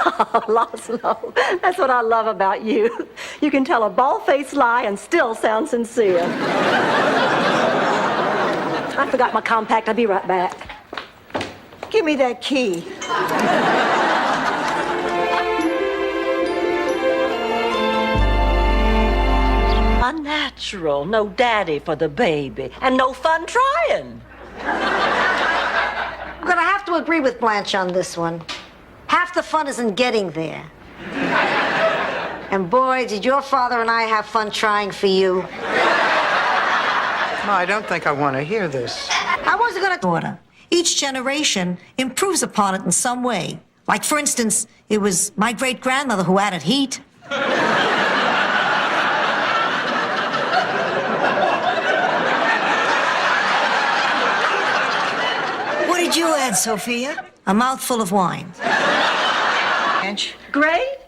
Oh, Laszlo, that's what I love about you. You can tell a bald-faced lie and still sound sincere. I forgot my compact. I'll be right back. Give me that key. Unnatural. No daddy for the baby. And no fun trying. I'm gonna have to agree with Blanche on this one. Half the fun is in getting there. And boy, did your father and I have fun trying for you. Ma, I don't think I want to hear this. I wasn't gonna daughter. Each generation improves upon it in some way. Like, for instance, it was my great-grandmother who added heat. What did you add, Sophia? A mouthful of wine. Blanche? Great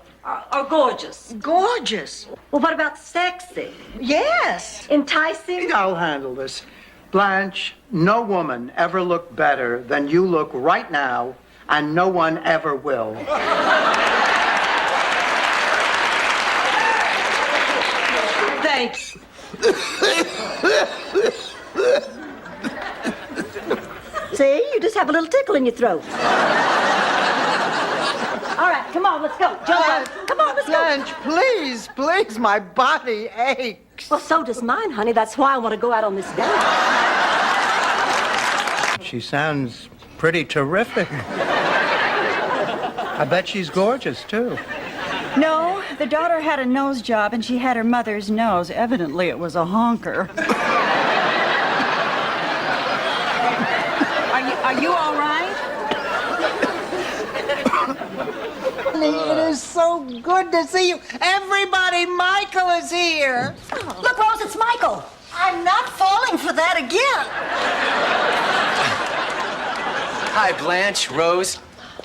or gorgeous? Gorgeous. Well, what about sexy? Yes. Enticing? I'll handle this. Blanche, no woman ever looked better than you look right now, and no one ever will. Thanks. See, you just have a little tickle in your throat. All right, come on, let's go. Jump on. Come on, let's go. Blanche, please, please, my body aches. Well, so does mine, honey. That's why I want to go out on this date. She sounds pretty terrific. I bet she's gorgeous, too. No, the daughter had a nose job and she had her mother's nose. Evidently, it was a honker. Are you all right? It is so good to see you. Everybody, Michael is here. Look, Rose, it's Michael. I'm not falling for that again. Hi, Blanche, Rose.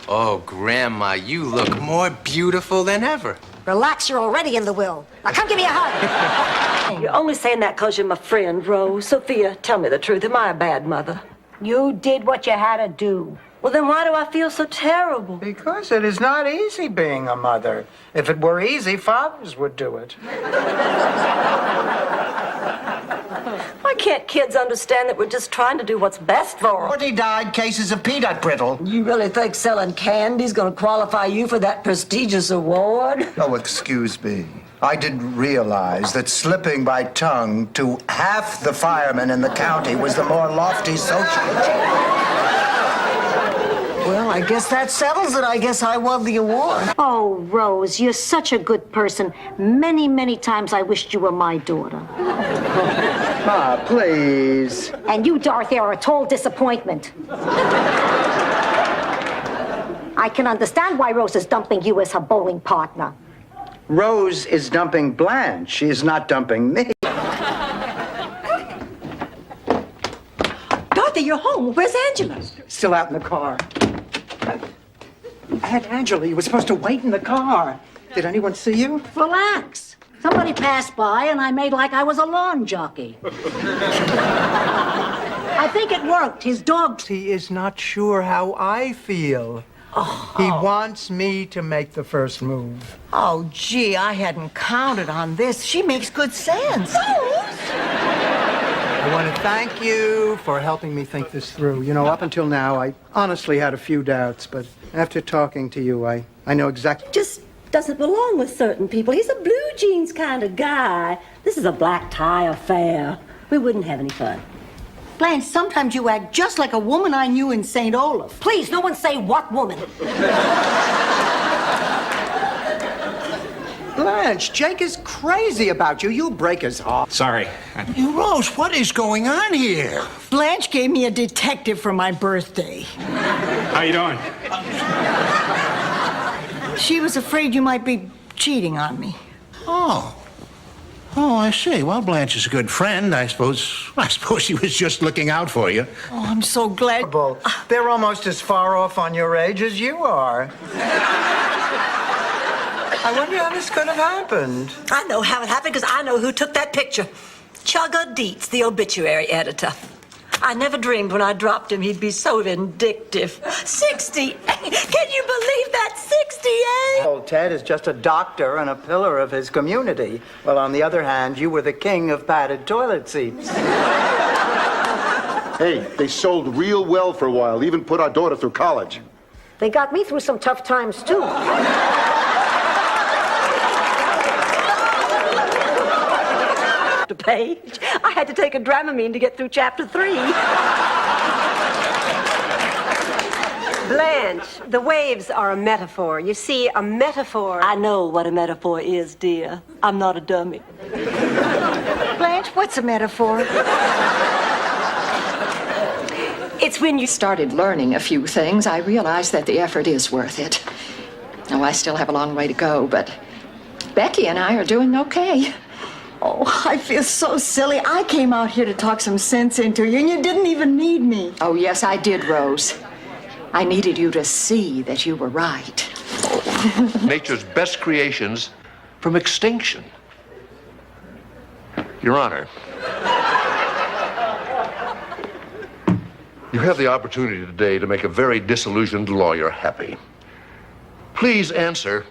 Oh, Grandma, you look more beautiful than ever. Relax, you're already in the will. Now come give me a hug. You're only saying that because you're my friend, Rose. Sophia, tell me the truth. Am I a bad mother? You did what you had to do. Well, then why do I feel so terrible? Because it is not easy being a mother. If it were easy, fathers would do it. Why can't kids understand that we're just trying to do what's best for them? 40 died cases of peanut brittle. You really think selling candy's gonna qualify you for that prestigious award? Oh, excuse me. I didn't realize that slipping my tongue to half the firemen in the county was the more lofty social achievement. Well, I guess that settles it. I guess I won the award. Oh, Rose, you're such a good person. Many, many times I wished you were my daughter. Ma, please. And you, Dorothy, are a total disappointment. I can understand why Rose is dumping you as her bowling partner. Rose is dumping Blanche. She is not dumping me. Dorothy, you're home. Where's Angela? Still out in the car. Aunt Angela, you were supposed to wait in the car. Did anyone see you? Relax. Somebody passed by and I made like I was a lawn jockey. I think it worked. His dog... He is not sure how I feel. He wants me to make the first move. Oh, gee, I hadn't counted on this. She makes good sense. I want to thank you for helping me think this through. You know, up until now, I honestly had a few doubts, but after talking to you, I know exactly... Just doesn't belong with certain people. He's a blue jeans kind of guy. This is a black tie affair. We wouldn't have any fun. Blanche, sometimes you act just like a woman I knew in St. Olaf. Please, no one say what woman. Blanche, Jake is crazy about you. You'll break his heart. Sorry. Rose, what is going on here? Blanche gave me a detective for my birthday. How you doing? She was afraid you might be cheating on me. Oh, I see. Well, Blanche is a good friend. I suppose she was just looking out for you. Oh, I'm so glad. They're almost as far off on your age as you are. I wonder how this could have happened. I know how it happened because I know who took that picture. Chugga Dietz, the obituary editor. I never dreamed when I dropped him he'd be so vindictive. 68! Can you believe that? 68! Old Ted is just a doctor and a pillar of his community. Well, on the other hand, you were the king of padded toilet seats. Hey, they sold real well for a while, even put our daughter through college. They got me through some tough times, too. Page. I had to take a Dramamine to get through chapter 3. Blanche, the waves are a metaphor. You see, a metaphor... I know what a metaphor is, dear. I'm not a dummy. Blanche, what's a metaphor? It's when you started learning a few things, I realized that the effort is worth it. Now, I still have a long way to go, but Becky and I are doing okay. Oh, I feel so silly. I came out here to talk some sense into you, and you didn't even need me. Oh, yes, I did, Rose. I needed you to see that you were right. Nature's best creations from extinction. Your Honor, you have the opportunity today to make a very disillusioned lawyer happy. Please answer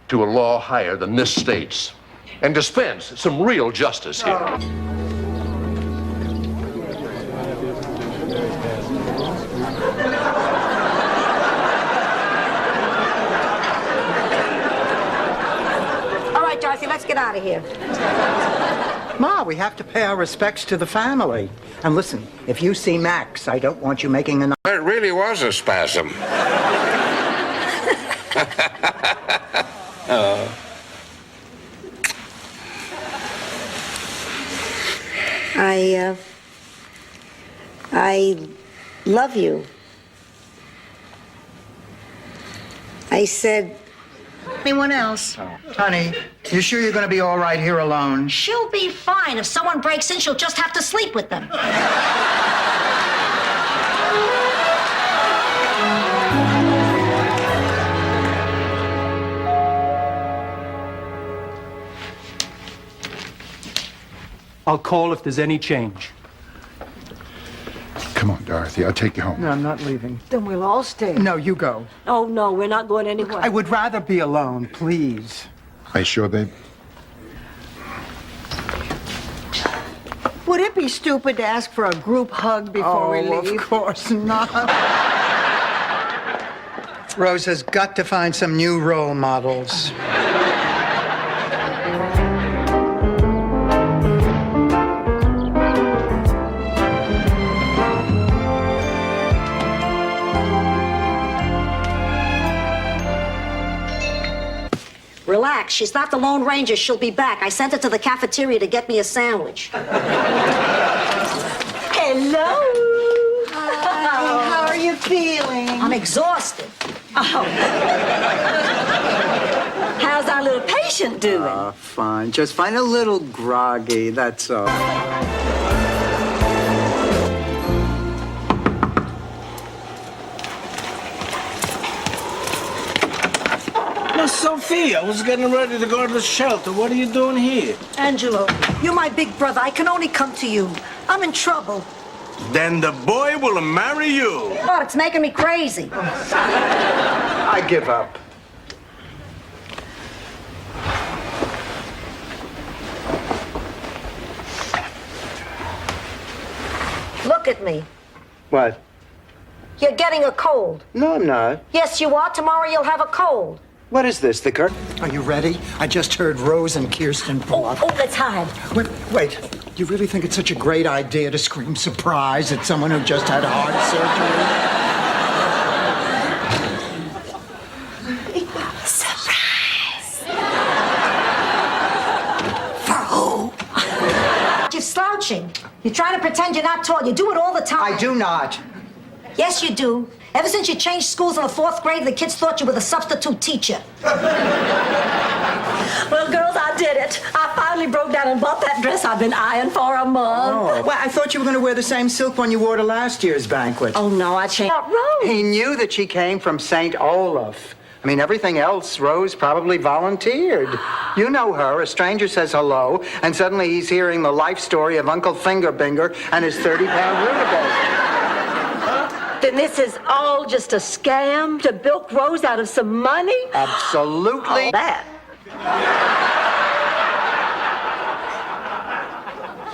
to a law higher than this state's and dispense some real justice here. All right, Dorothy, let's get out of here. Ma, we have to pay our respects to the family. And listen, if you see Max, I don't want you making an... It really was a spasm. I love you. I said... Anyone else? Honey, you sure you're going to be all right here alone? She'll be fine. If someone breaks in, she'll just have to sleep with them. I'll call if there's any change. Come on, Dorothy, I'll take you home. No, I'm not leaving. Then we'll all stay. No, you go. Oh, no, we're not going anywhere. I would rather be alone, please. Are you sure, babe? Would it be stupid to ask for a group hug before we leave? Of course not. Rose has got to find some new role models. Relax, she's not the Lone Ranger. She'll be back. I sent her to the cafeteria to get me a sandwich. Hello. Hi, how are you feeling? I'm exhausted. Oh. How's our little patient doing? Fine. Just find a little groggy, that's all. Now, Sophia, I was getting ready to go to the shelter. What are you doing here? Angelo, you're my big brother. I can only come to you. I'm in trouble. Then the boy will marry you. God, it's making me crazy. I give up. Look at me. What? You're getting a cold. No, I'm not. Yes, you are. Tomorrow you'll have a cold. What is this, the curtain? Are you ready? I just heard Rose and Kirsten pull up. Oh, let's hide. Wait. Do you really think it's such a great idea to scream surprise at someone who just had heart surgery? Surprise! For who? You're slouching. You're trying to pretend you're not tall. You do it all the time. I do not. Yes, you do. Ever since you changed schools in the 4th grade, the kids thought you were the substitute teacher. Well, girls, I did it. I finally broke down and bought that dress I've been eyeing for a month. Oh, well, I thought you were going to wear the same silk one you wore to last year's banquet. Oh, no, I changed. Rose. He knew that she came from St. Olaf, I mean, everything else Rose probably volunteered. You know her. A stranger says hello, and suddenly he's hearing the life story of Uncle Fingerbinger and his 30-pound rutabaga. Then this is all just a scam to bilk Rose out of some money? Absolutely. All that.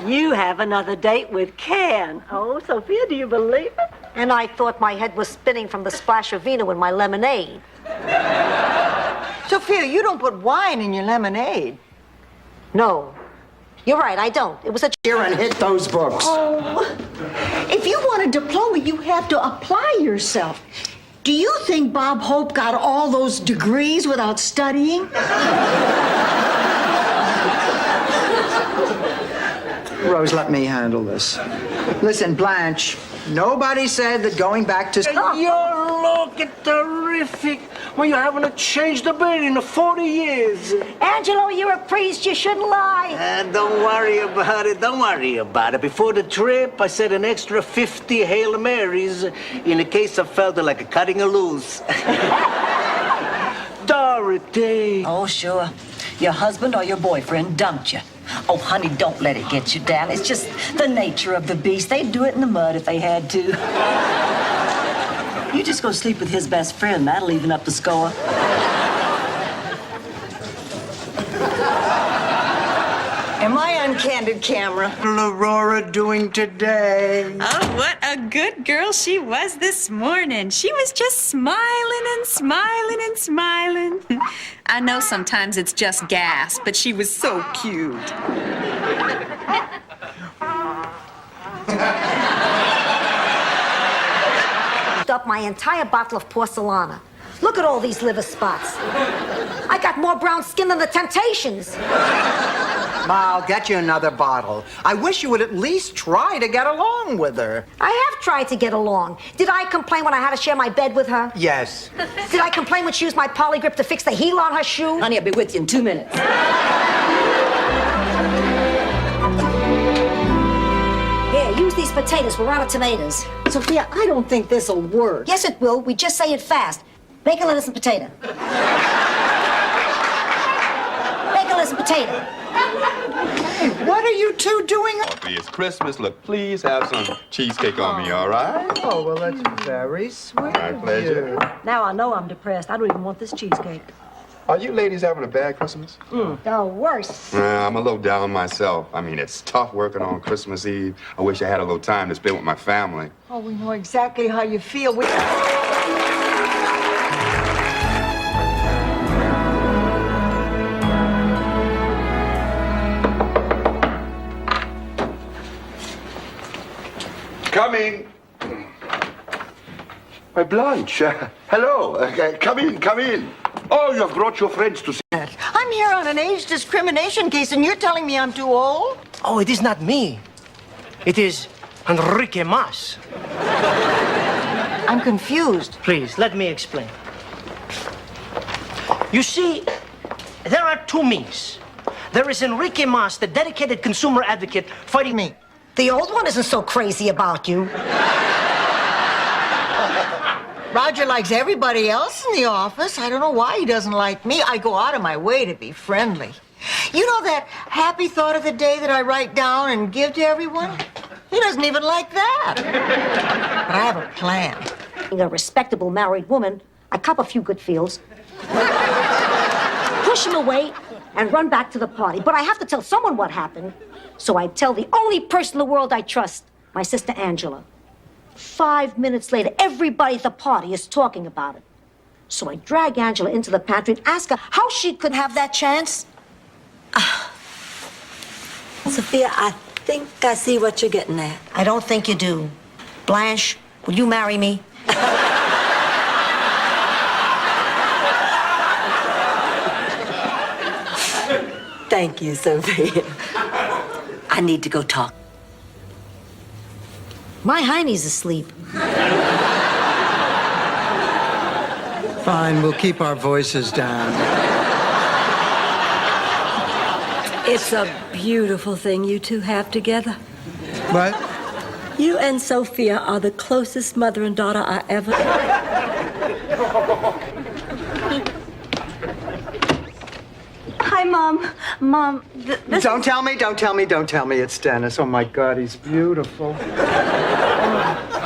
You have another date with Ken. Oh, Sophia, do you believe it? And I thought my head was spinning from the splash of vino in my lemonade. Sophia, you don't put wine in your lemonade. No. You're right, I don't. It was a... Here and hit those books. Oh, if you want a diploma, you have to apply yourself. Do you think Bob Hope got all those degrees without studying? Rose, let me handle this. Listen, Blanche, nobody said that going back to... You're looking terrific. Well, you haven't changed a bit in 40 years. Angelo, you're a priest. You shouldn't lie. Don't worry about it. Don't worry about it. Before the trip, I said an extra 50 Hail Marys in case I felt like cutting a loose. Dorothy. Oh, sure. Your husband or your boyfriend dumped you. Oh, honey, don't let it get you down. It's just the nature of the beast. They'd do it in the mud if they had to. You just go sleep with his best friend. That'll even up the score. Am I on candid camera? Aurora doing today? Oh, what a good girl she was this morning. She was just smiling and smiling and smiling. I know sometimes it's just gas, but she was so cute. Up my entire bottle of porcelana. Look at all these liver spots. I got more brown skin than the Temptations. Ma, I'll get you another bottle. I wish you would at least try to get along with her. I have tried to get along. Did I complain when I had to share my bed with her? Yes. Did I complain when she used my polygrip to fix the heel on her shoe? Honey, I'll be with you in 2 minutes. Here, use these potatoes. We're out of tomatoes. Sophia, I don't think this'll work. Yes, it will. We just say it fast. Bacon, lettuce, and potato. Bacon, lettuce, and potato. What are you two doing? It's Christmas. Look, please have some cheesecake on me, all right? Oh, well, that's very sweet. My pleasure. Now I know I'm depressed. I don't even want this cheesecake. Are you ladies having a bad Christmas? The worst. I'm a little down myself. I mean, it's tough working on Christmas Eve. I wish I had a little time to spend with my family. Oh, we know exactly how you feel. Coming. Why, Blanche, hello. Come in. Oh, you have brought your friends to see. I'm here on an age discrimination case, and you're telling me I'm too old? Oh, it is not me. It is Enrique Mas. I'm confused. Please, let me explain. You see, there are two me's. There is Enrique Mas, the dedicated consumer advocate, fighting me. The old one isn't so crazy about you. Roger likes everybody else in the office. I don't know why he doesn't like me. I go out of my way to be friendly. You know that happy thought of the day that I write down and give to everyone? He doesn't even like that. But I have a plan. Being a respectable married woman, I cop a few good feels, push him away, and run back to the party. But I have to tell someone what happened. So I tell the only person in the world I trust, my sister Angela. 5 minutes later, everybody at the party is talking about it. So I drag Angela into the pantry and ask her how she could have that chance. Sophia, I think I see what you're getting at. I don't think you do. Blanche, will you marry me? Thank you, Sophia. I need to go talk. My Heine's asleep. Fine, we'll keep our voices down. It's a beautiful thing you two have together. What? You and Sophia are the closest mother and daughter I ever... Hi, Mom. Mom, this Don't tell me, don't tell me, don't tell me it's Dennis. Oh, my God, he's beautiful.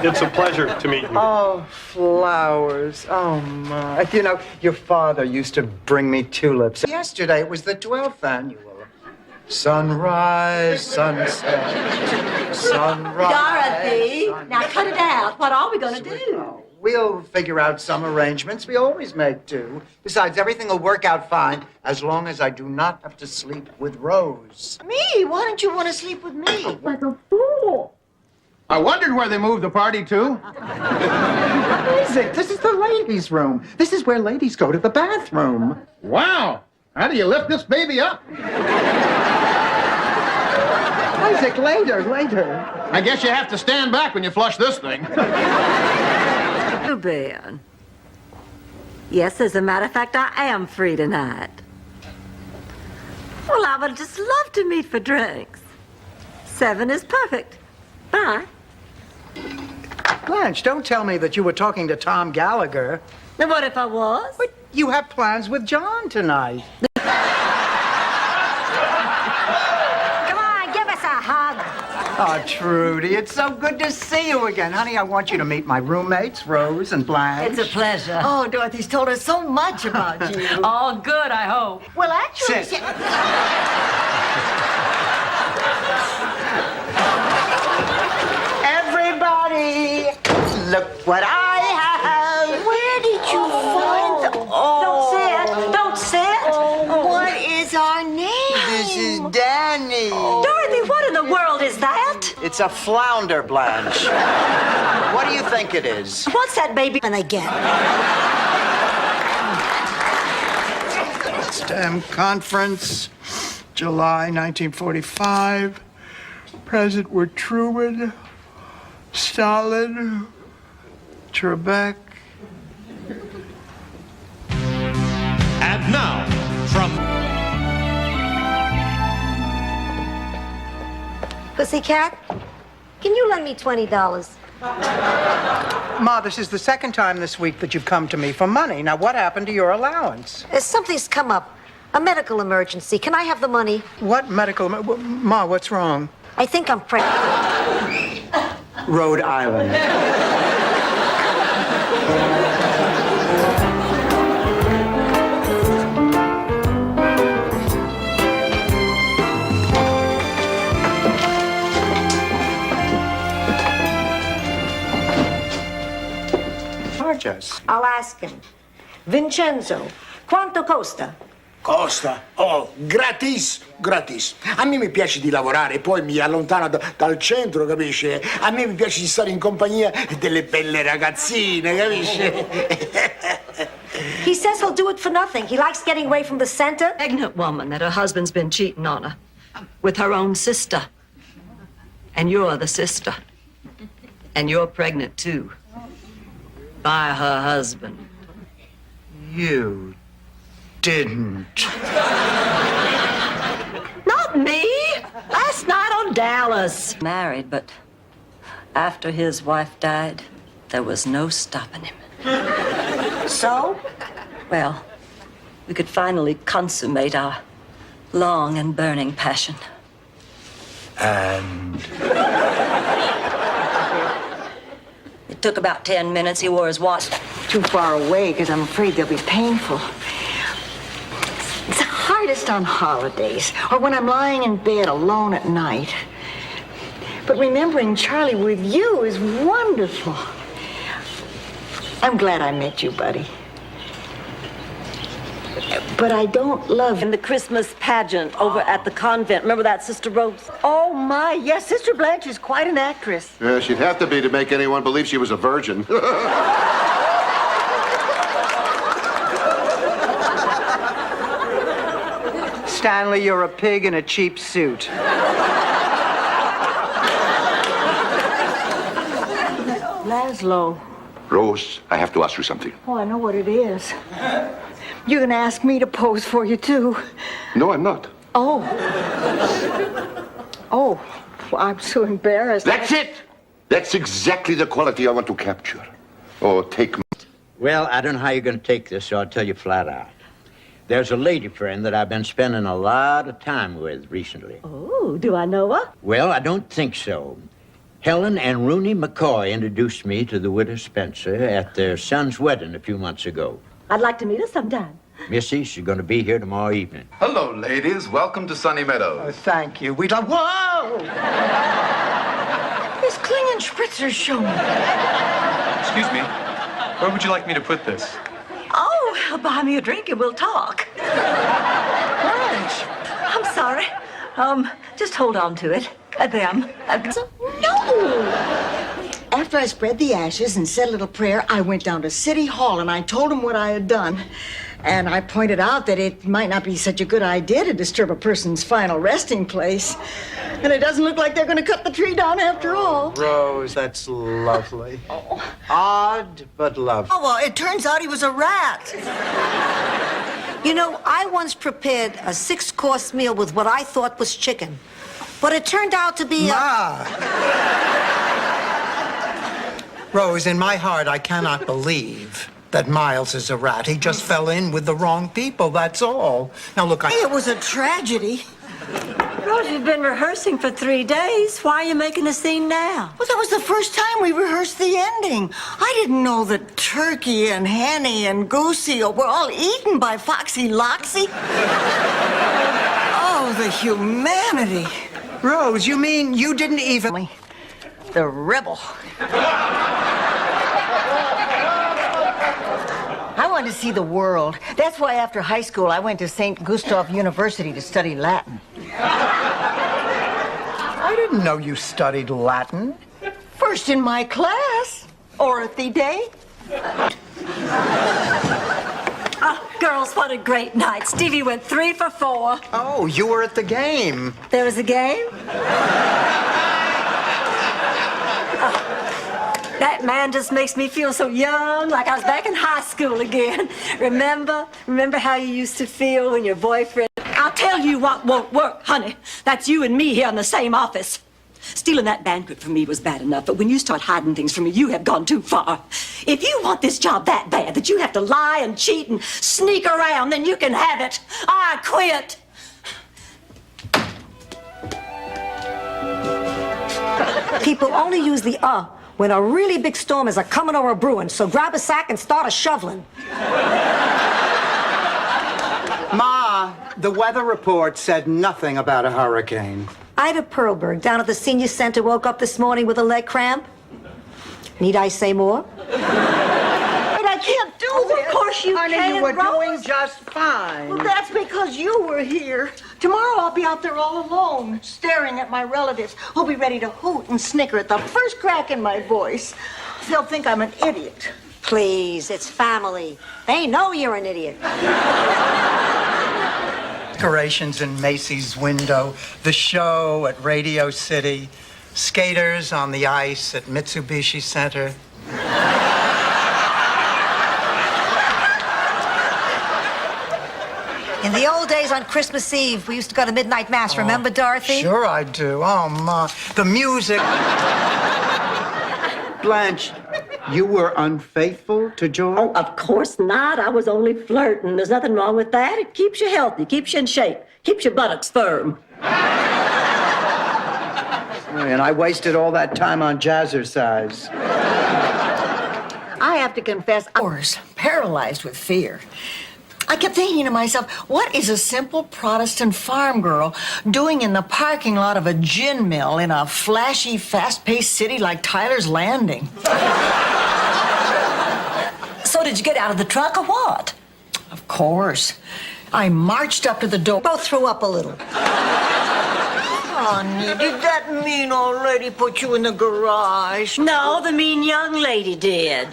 It's a pleasure to meet you. Oh, flowers. Oh, my. You know, your father used to bring me tulips. Yesterday, it was the 12th annual. Sunrise, sunset, sunrise. Dorothy, now cut it out. What are we going to do? We'll figure out some arrangements. We always make do. Besides, everything will work out fine as long as I do not have to sleep with Rose. Me? Why don't you want to sleep with me? Like a fool. I wondered where they moved the party to. What is it? This is the ladies' room. This is where ladies go to the bathroom. Wow. How do you lift this baby up? Isaac, later. I guess you have to stand back when you flush this thing. Ben. Yes, as a matter of fact, I am free tonight. Well, I would just love to meet for drinks. 7 is perfect. Bye. Blanche, don't tell me that you were talking to Tom Gallagher. Then what if I was? But you have plans with John tonight. Come on, give us a hug. Oh, Trudy, it's so good to see you again. Honey, I want you to meet my roommates, Rose and Blanche. It's a pleasure. Oh, Dorothy's told us so much about you. All good, I hope. Well, actually... Sit. Everybody, look what I have. Where did you find the... Don't sit. What is our name? This is Danny. Dorothy, what in the world is that? It's a flounder, Blanche. What do you think it is? What's that baby? And again. STEM Conference, July 1945. Present were Truman, Stalin, Trebek. And now, from... Pussycat, can you lend me $20? Ma, this is the second time this week that you've come to me for money. Now, what happened to your allowance? Something's come up. A medical emergency. Can I have the money? What medical... Ma, what's wrong? I think I'm pregnant. Rhode Island. Charge us. I'll ask him. Vincenzo, quanto costa? Costa? Oh, gratis, gratis. A me mi piace di lavorare, poi mi allontano dal centro, capisci? A me mi piace di stare in compagnia delle belle ragazzine, capisci? He says he'll do it for nothing. He likes getting away from the center. Pregnant woman that her husband's been cheating on her with her own sister. And you're the sister. And you're pregnant, too. By her husband. You didn't. Not me. Last night on Dallas. Married, but after his wife died, there was no stopping him. So? Well, we could finally consummate our long and burning passion. And... It took about 10 minutes. He wore his watch. Too far away, because I'm afraid they'll be painful. It's hardest on holidays, or when I'm lying in bed alone at night. But remembering Charlie with you is wonderful. I'm glad I met you, buddy. But I don't love... In the Christmas pageant over at the convent. Remember that, Sister Rose? Oh, my, yes, Sister Blanche is quite an actress. Yeah, she'd have to be to make anyone believe she was a virgin. Stanley, you're a pig in a cheap suit. Laszlo. Rose, I have to ask you something. Oh, I know what it is. You're gonna ask me to pose for you, too. No, I'm not. Oh. Oh, well, I'm so embarrassed. That's it! That's exactly the quality I want to capture. Oh, take me. Well, I don't know how you're going to take this, so I'll tell you flat out. There's a lady friend that I've been spending a lot of time with recently. Oh, do I know her? Well, I don't think so. Helen and Rooney McCoy introduced me to the widow Spencer at their son's wedding a few months ago. I'd like to meet her sometime. Missy, she's going to be here tomorrow evening. Hello, ladies. Welcome to Sunny Meadows. Thank you. We'd love... Whoa! Miss Klingenspritzer show me. Excuse me. Where would you like me to put this? Oh, buy me a drink and we'll talk. Lunch. I'm sorry. Just hold on to it. Them. No! After I spread the ashes and said a little prayer, I went down to City Hall and I told them what I had done. And I pointed out that it might not be such a good idea to disturb a person's final resting place. And it doesn't look like they're going to cut the tree down after all. Rose, that's lovely. Odd, but lovely. Oh, well, it turns out he was a rat. You know, I once prepared a 6-course meal with what I thought was chicken. But it turned out to be Rose, in my heart, I cannot believe that Miles is a rat. He just fell in with the wrong people, that's all. Now, look, Hey, it was a tragedy. Rose, you've been rehearsing for 3 days. Why are you making a scene now? Well, that was the first time we rehearsed the ending. I didn't know that Turkey and Henny and Goosey were all eaten by Foxy Loxy. Oh, the humanity. Rose, you mean you didn't even... The rebel. I wanted to see the world. That's why after high school, I went to St. Gustav University to study Latin. I didn't know you studied Latin. First in my class. Orothy Day. Oh, girls, what a great night. Stevie went 3 for 4. Oh, you were at the game. There was a game? That man just makes me feel so young, like I was back in high school again. Remember how you used to feel when your boyfriend... I'll tell you what won't work, honey. That's you and me here in the same office. Stealing that banquet from me was bad enough, but when you start hiding things from me, you have gone too far. If you want this job that bad that you have to lie and cheat and sneak around, then you can have it. I quit. People only use the when a really big storm is a-coming or a brewing, so grab a sack and start a-shoveling. Ma, the weather report said nothing about a hurricane. Ida Perlberg down at the senior center woke up this morning with a leg cramp. Need I say more? But I can't do this. Of course you Honey, can, you were Rose. doing just fine. Well, that's because you were here. Tomorrow I'll be out there all alone, staring at my relatives who'll be ready to hoot and snicker at the first crack in my voice. They'll think I'm an idiot. Please, it's family. They know you're an idiot. Decorations in Macy's window, the show at Radio City, skaters on the ice at Mitsubishi Center. In the old days on Christmas Eve, we used to go to midnight mass. Remember, Dorothy? Sure I do. Oh, Ma. The music. Blanche, you were unfaithful to George? Oh, of course not. I was only flirting. There's nothing wrong with that. It keeps you healthy, keeps you in shape, keeps your buttocks firm. And I wasted all that time on jazzercise. I have to confess, I was paralyzed with fear. I kept thinking to myself, what is a simple Protestant farm girl doing in the parking lot of a gin mill in a flashy, fast-paced city like Tyler's Landing? So did you get out of the truck or what? Of course. I marched up to the door. Both threw up a little. Honey, did that mean old lady put you in the garage? No, the mean young lady did.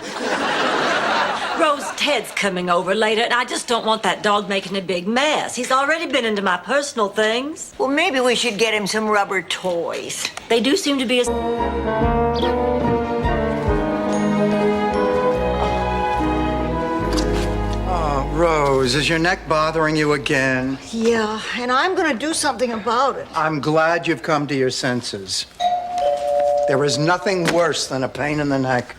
Rose, Ted's coming over later, and I just don't want that dog making a big mess. He's already been into my personal things. Well, maybe we should get him some rubber toys. They do seem to be Rose, is your neck bothering you again? Yeah, and I'm gonna do something about it. I'm glad you've come to your senses. There is nothing worse than a pain in the neck.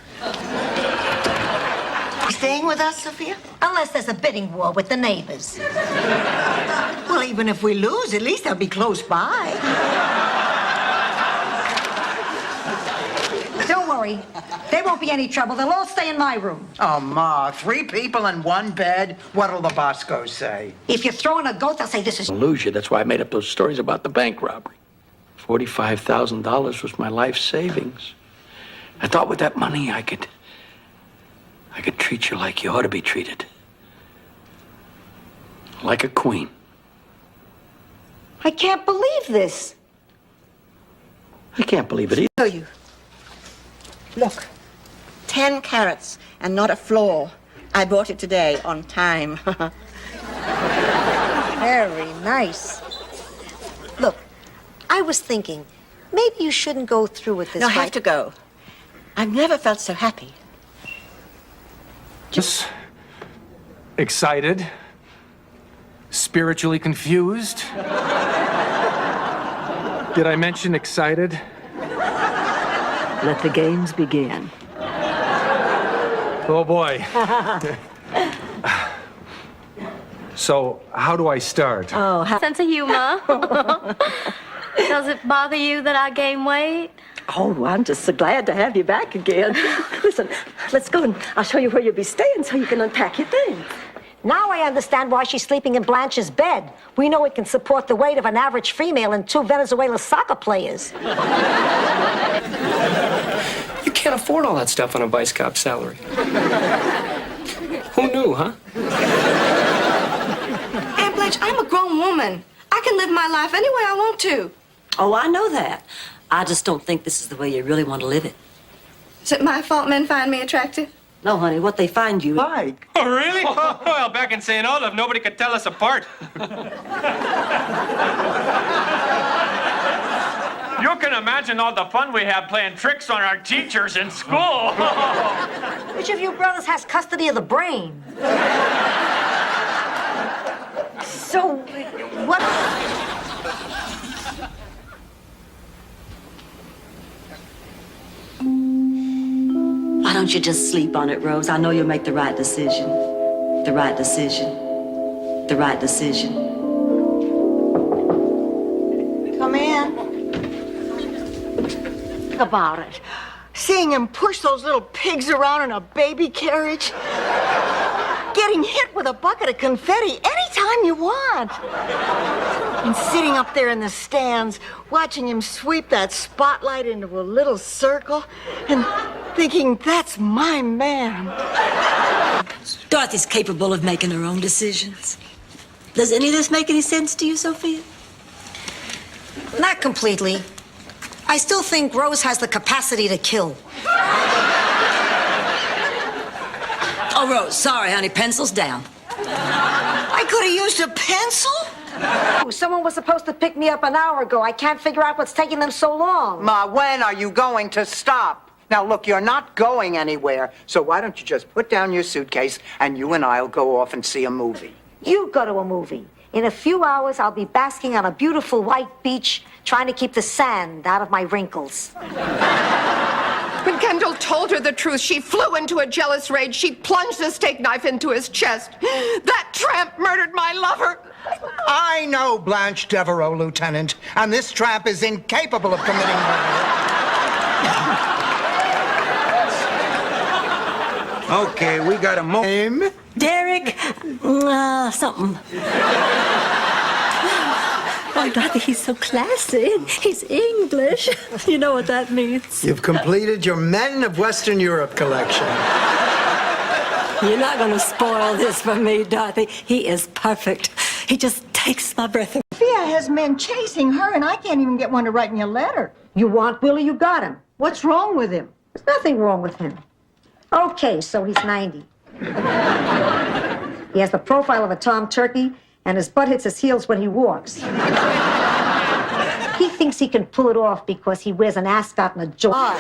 Staying with us, Sophia? Unless there's a bidding war with the neighbors. Well, even if we lose, at least they'll be close by. Don't worry. There won't be any trouble. They'll all stay in my room. Oh, Ma, 3 people in one bed? What'll the Boscos say? If you're throwing a goat, they'll say this is... Lose you. That's why I made up those stories about the bank robbery. $45,000 was my life savings. I thought with that money I could treat you like you ought to be treated. Like a queen. I can't believe this. I can't believe it either. Show you. Look, 10 carats and not a flaw. I bought it today on time. Very nice. Look, I was thinking, maybe you shouldn't go through with this. No, I have to go. I've never felt so happy. Just excited, spiritually confused. Did I mention excited? Let the games begin. Oh boy. So, how do I start? Oh, Sense of humor. Does it bother you that I gain weight? Oh, I'm just so glad to have you back again. Listen, let's go and I'll show you where you'll be staying so you can unpack your things. now I understand why she's sleeping in Blanche's bed. We know it can support the weight of an average female and 2 Venezuelan soccer players. You can't afford all that stuff on a vice cop salary. Who knew, huh? Aunt Blanche, I'm a grown woman. I can live my life any way I want to. Oh, I know that. I just don't think this is the way you really want to live it. Is it my fault men find me attractive? No, honey, what they find you... Like? Oh, really? Well, back in St. Olaf, nobody could tell us apart. You can imagine all the fun we have playing tricks on our teachers in school. Which of you brothers has custody of the brain? So, what... Why don't you just sleep on it, Rose? I know you'll make the right decision. The right decision. The right decision. Come in. Think about it. Seeing him push those little pigs around in a baby carriage. Getting hit with a bucket of confetti anytime you want. And sitting up there in the stands, watching him sweep that spotlight into a little circle and thinking, that's my man. Dorothy's capable of making her own decisions. Does any of this make any sense to you, Sophia? Not completely. I still think Rose has the capacity to kill. Oh, Rose, sorry, honey. Pencils down. I could have used a pencil? Someone was supposed to pick me up an hour ago. I can't figure out what's taking them so long. Ma, when are you going to stop? Now, look, you're not going anywhere, so why don't you just put down your suitcase and you and I'll go off and see a movie? You go to a movie. In a few hours, I'll be basking on a beautiful white beach, trying to keep the sand out of my wrinkles. When Kendall told her the truth, she flew into a jealous rage. She plunged a steak knife into his chest. That tramp murdered my lover. I know Blanche Devereaux, Lieutenant, and this tramp is incapable of committing murder. Okay, we got a name. Derek, something. Oh, Dorothy, he's so classy. He's English. You know what that means. You've completed your Men of Western Europe collection. You're not going to spoil this for me, Dorothy. He is perfect. He just takes my breath away. Sophia has men chasing her, and I can't even get one to write me a letter. You want Willie, you got him. What's wrong with him? There's nothing wrong with him. Okay, so he's 90. He has the profile of a Tom Turkey, and his butt hits his heels when he walks. He thinks he can pull it off because he wears an ascot and a jaw.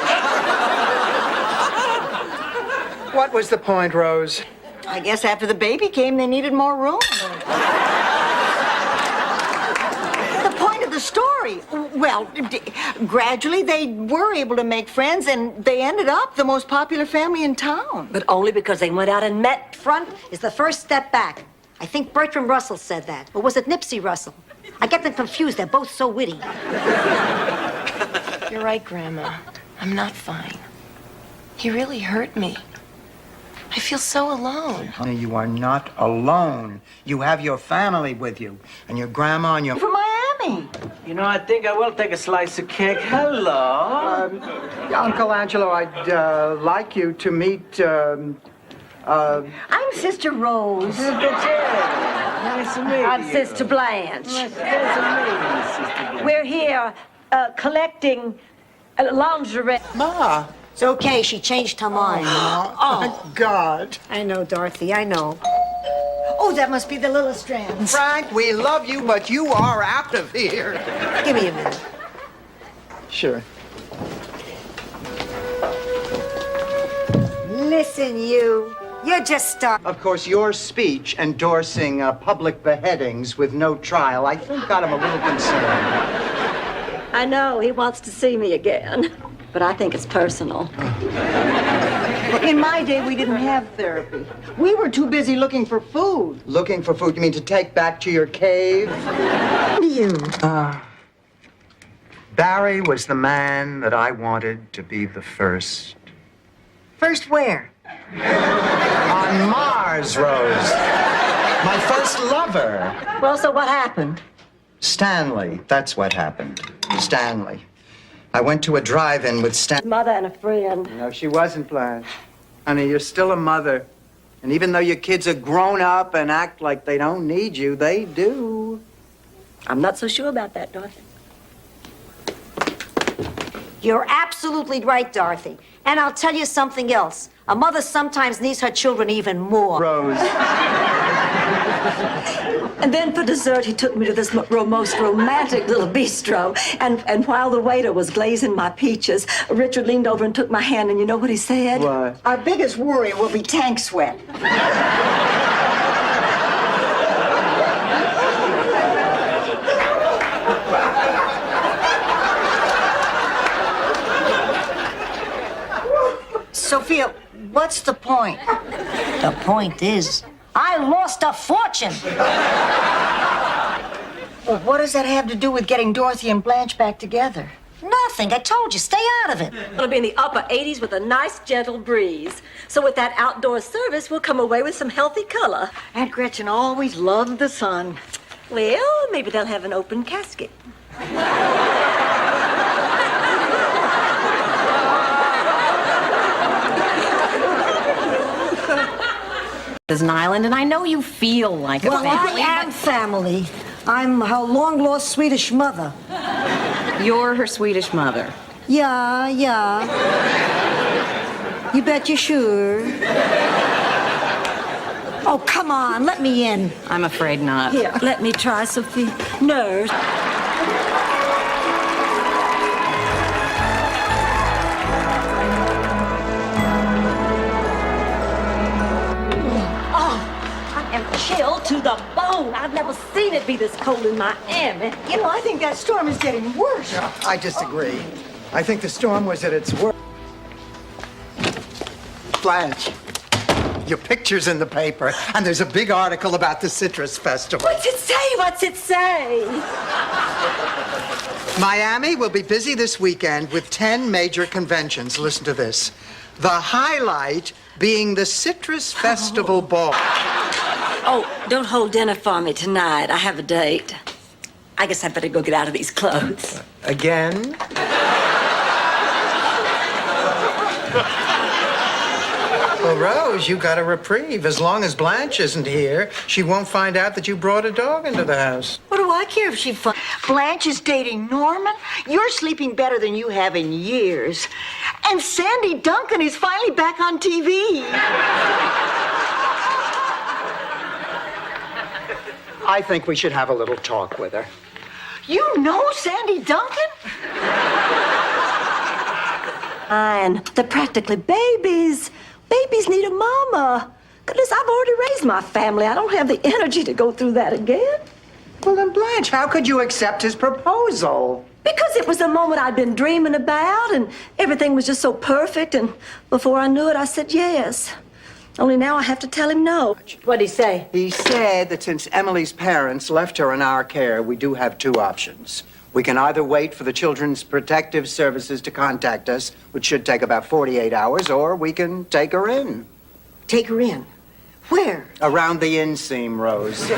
What was the point, Rose? I guess after the baby came, they needed more room. The point of the story. Well, gradually they were able to make friends, and they ended up the most popular family in town. But only because they went out and met. Front is the first step back. I think Bertrand Russell said that. Or was it Nipsey Russell? I get them confused. They're both so witty. You're right, Grandma. I'm not fine. He really hurt me. I feel so alone. Honey, you are not alone. You have your family with you, and your grandma and your... From Miami. You know, I think I will take a slice of cake. Hello. Uncle Angelo, I'd like you to meet... I'm Sister Rose. Nice to meet you. I'm Sister Blanche. Nice to meet you, Sister Blanche. We're here collecting lingerie. Ma. It's okay, she changed her mind. Oh, God. I know, Dorothy, I know. Oh, that must be the Lillistrands. Frank, we love you, but you are out of here. Give me a minute. Sure. Listen, you're just starting. Of course, your speech endorsing public beheadings with no trial, I think got him a little concerned. I know, he wants to see me again. But I think it's personal. In my day, we didn't have therapy. We were too busy looking for food. Looking for food? You mean to take back to your cave? You. Barry was the man that I wanted to be the first. First where? On Mars, Rose. My first lover. Well, so what happened? Stanley. That's what happened. Stanley. I went to a drive-in with Stanley. Mother and a friend. No, she wasn't, Blanche. Honey, you're still a mother. And even though your kids are grown up and act like they don't need you, they do. I'm not so sure about that, Dorothy. You're absolutely right, Dorothy. And I'll tell you something else. A mother sometimes needs her children even more. Rose. And then for dessert, he took me to this most romantic little bistro. And while the waiter was glazing my peaches, Richard leaned over and took my hand, and you know what he said? What? Our biggest worry will be tank sweat. Sophia, what's the point? The point is, I lost a fortune. Well, what does that have to do with getting Dorothy and Blanche back together? Nothing. I told you, stay out of it. It'll be in the upper 80s with a nice, gentle breeze. So with that outdoor service, we'll come away with some healthy color. Aunt Gretchen always loved the sun. Well, maybe they'll have an open casket. Is an island, and I know you feel like a Well, family. I am family. I'm her long-lost Swedish mother. You're her Swedish mother. Yeah. You bet you're sure. Oh, come on, let me in. I'm afraid not. Here, let me try, Sophie. Nurse. Chilled to the bone. I've never seen it be this cold in Miami. You know, I think that storm is getting worse. I disagree. I think the storm was at its worst. Blanche, your picture's in the paper, and there's a big article about the Citrus Festival. What's it say? What's it say? Miami will be busy this weekend with 10 major conventions. Listen to this. The highlight being the Citrus Festival Ball. Oh, don't hold dinner for me tonight. I have a date. I guess I better go get out of these clothes. Again? Well, Rose, you got a reprieve. As long as Blanche isn't here, she won't find out that you brought a dog into the house. What do I care if she Blanche is dating Norman? You're sleeping better than you have in years. And Sandy Duncan is finally back on TV. I think we should have a little talk with her. You know Sandy Duncan? And they're practically babies. Babies need a mama. Goodness, I've already raised my family. I don't have the energy to go through that again. Well, then, Blanche, how could you accept his proposal? Because it was the moment I'd been dreaming about, and everything was just so perfect, and before I knew it, I said yes. Only now I have to tell him no. What'd he say? He said that since Emily's parents left her in our care, we do have two options. We can either wait for the Children's Protective Services to contact us, which should take about 48 hours, or we can take her in. Take her in? Where? Around the inseam, Rose. To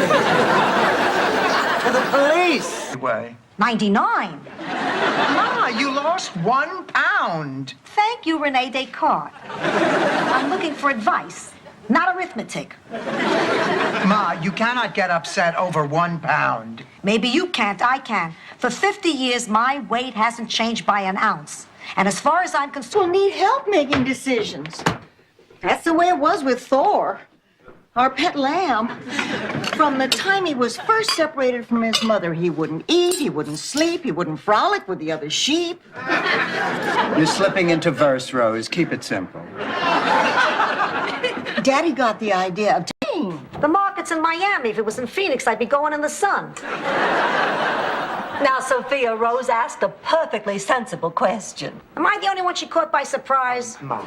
the police. Way. 99. Ma, you lost 1 pound. Thank you, Rene Descartes. I'm looking for advice, not arithmetic. Ma, you cannot get upset over 1 pound. Maybe you can't, I can. For 50 years, my weight hasn't changed by an ounce. And as far as I'm concerned, We'll need help making decisions. That's the way it was with Thor, our pet lamb. From the time he was first separated from his mother, he wouldn't eat, he wouldn't sleep, he wouldn't frolic with the other sheep. You're slipping into verse, Rose. Keep it simple. Daddy got the idea of the market's in Miami. If it was in Phoenix, I'd be going in the sun. Now, Sophia, Rose asked a perfectly sensible question. Am I the only one she caught by surprise? Ma.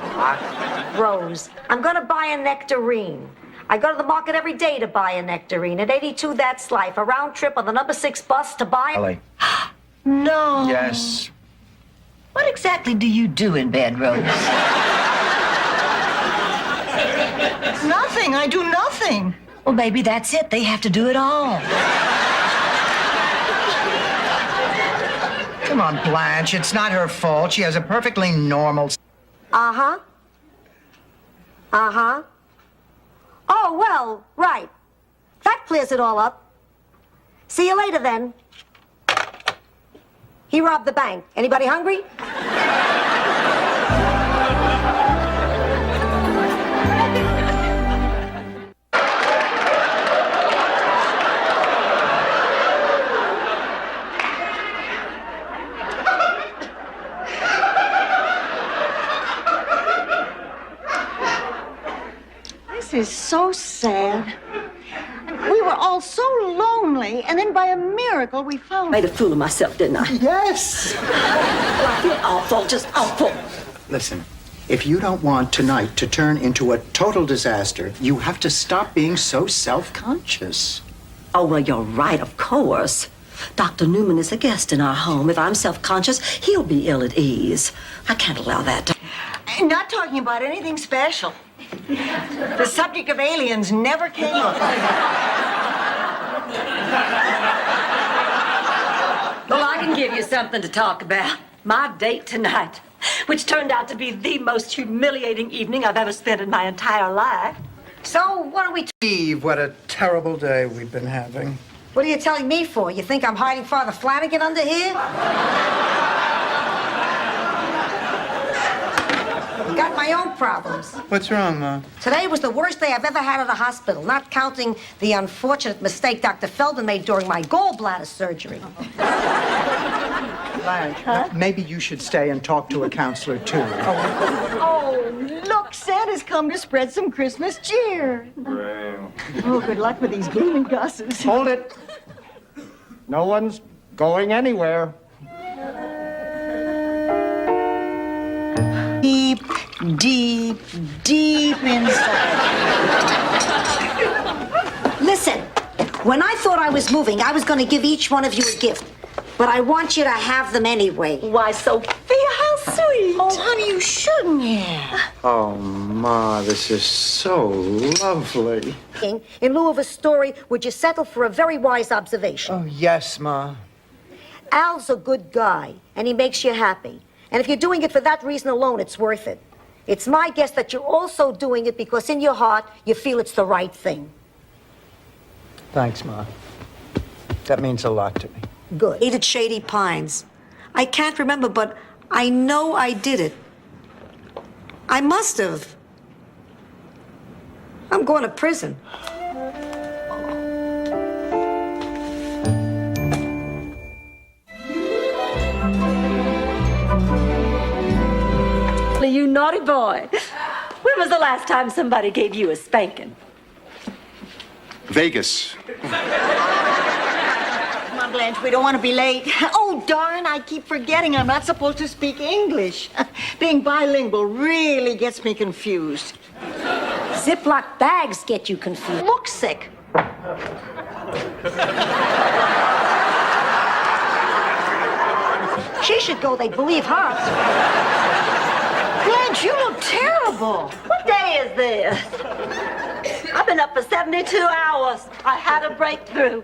Rose, I'm gonna buy a nectarine. I go to the market every day to buy a nectarine. At 82, that's life. A round trip on the number 6 bus to buy... Ellie. No. Yes. What exactly do you do in bed, Rose? Nothing. I do nothing. Well, maybe that's it. They have to do it all. Come on, Blanche. It's not her fault. She has a perfectly normal... Uh-huh. Uh-huh. Oh, well, right. That clears it all up. See you later, then. He robbed the bank. Anybody hungry? This is so sad. We were all so lonely, and then by a miracle we found... Made a fool of myself, didn't I? Yes. I feel awful, just awful. Listen, if you don't want tonight to turn into a total disaster, you have to stop being so self-conscious. Oh, well, you're right, of course. Dr. Newman is a guest in our home. If I'm self-conscious, he'll be ill at ease. I can't allow that to... I'm not talking about anything special. The subject of aliens never came up. Well, I can give you something to talk about. My date tonight, which turned out to be the most humiliating evening I've ever spent in my entire life. So, what are we... Eve, what a terrible day we've been having. What are you telling me for? You think I'm hiding Father Flanagan under here? Got my own problems. What's wrong, Ma? Today was the worst day I've ever had at a hospital, not counting the unfortunate mistake Dr. Feldman made during my gallbladder surgery. Blanche, maybe you should stay and talk to a counselor, too. Oh, look, Santa's come to spread some Christmas cheer. Oh, good luck with these gloomy gusses. Hold it. No one's going anywhere. Deep, deep, deep inside. Listen, when I thought I was moving, I was going to give each one of you a gift. But I want you to have them anyway. Why, Sophia, how sweet. Oh, honey, you shouldn't have. Oh, Ma, this is so lovely. In lieu of a story, would you settle for a very wise observation? Oh, yes, Ma. Al's a good guy, and he makes you happy. And if you're doing it for that reason alone, it's worth it. It's my guess that you're also doing it because in your heart, you feel it's the right thing. Thanks, Ma. That means a lot to me. Good. Ate at Shady Pines. I can't remember, but I know I did it. I must have. I'm going to prison. You naughty boy. When was the last time somebody gave you a spanking? Vegas. Blanche. We don't want to be late. Oh, darn, I keep forgetting I'm not supposed to speak English. Being bilingual really gets me confused. Ziploc bags get you confused. Look sick. She should go, they'd believe her. Blanche, you look terrible. What day is this? I've been up for 72 hours. I had a breakthrough.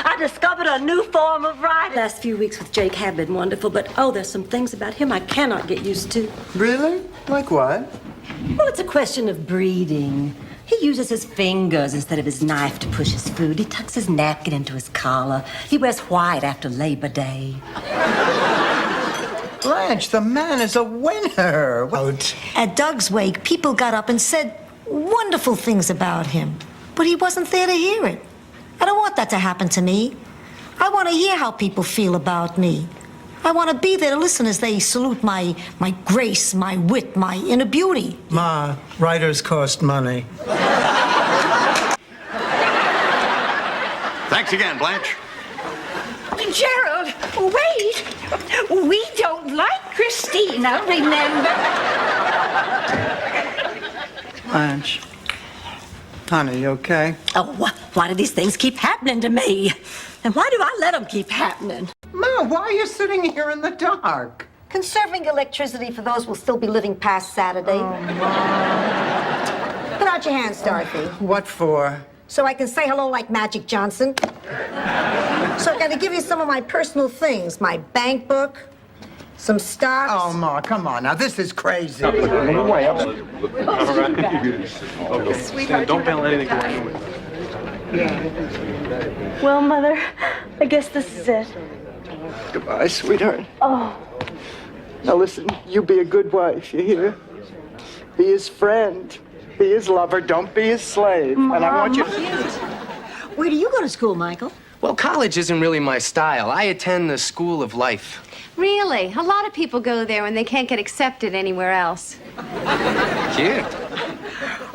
I discovered a new form of writing. The last few weeks with Jake have been wonderful, but oh, there's some things about him I cannot get used to. Really? Like what? Well, it's a question of breeding. He uses his fingers instead of his knife to push his food. He tucks his napkin into his collar. He wears white after Labor Day. Blanche, the man is a winner. At Doug's wake, people got up and said wonderful things about him, but he wasn't there to hear it. I don't want that to happen to me. I want to hear how people feel about me. I want to be there to listen as they salute my grace, my wit, my inner beauty. Ma, writers cost money. Thanks again, Blanche. Gerald, wait. We don't like Christina, remember? Blanche. Honey, you okay? Oh, why do these things keep happening to me? And why do I let them keep happening? Ma, why are you sitting here in the dark? Conserving electricity for those who will still be living past Saturday. Put out your hands, Dorothy. What for? So I can say hello like Magic Johnson. So I gotta give you some of my personal things. My bank book, some stocks. Oh, Ma, come on now. This is crazy. Sweetheart, don't bail anything going. Well, Mother, I guess this is it. Goodbye, sweetheart. Oh. Now listen, you be a good wife, you hear? Be his friend. Be his lover. Don't be his slave. Mom. And I want you to... Where do you go to school, Michael? Well, college isn't really my style. I attend the School of Life. Really? A lot of people go there when they can't get accepted anywhere else. Cute.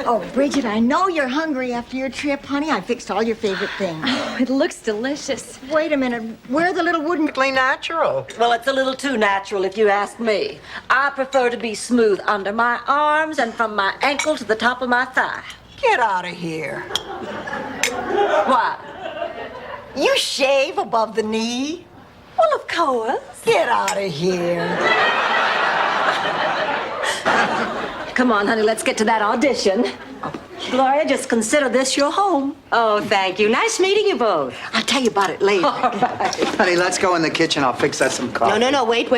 Oh, Bridget, I know you're hungry after your trip, honey. I fixed all your favorite things. Oh, it looks delicious. Wait a minute. Where are the little wooden... Natural. Well, it's a little too natural if you ask me. I prefer to be smooth under my arms and from my ankle to the top of my thigh. Get out of here. What? You shave above the knee? Well, of course. Get out of here. Come on, honey, let's get to that audition. Gloria, just consider this your home. Oh, thank you. Nice meeting you both. I'll tell you about it later. All right. Honey, let's go in the kitchen. I'll fix us some coffee. No, wait.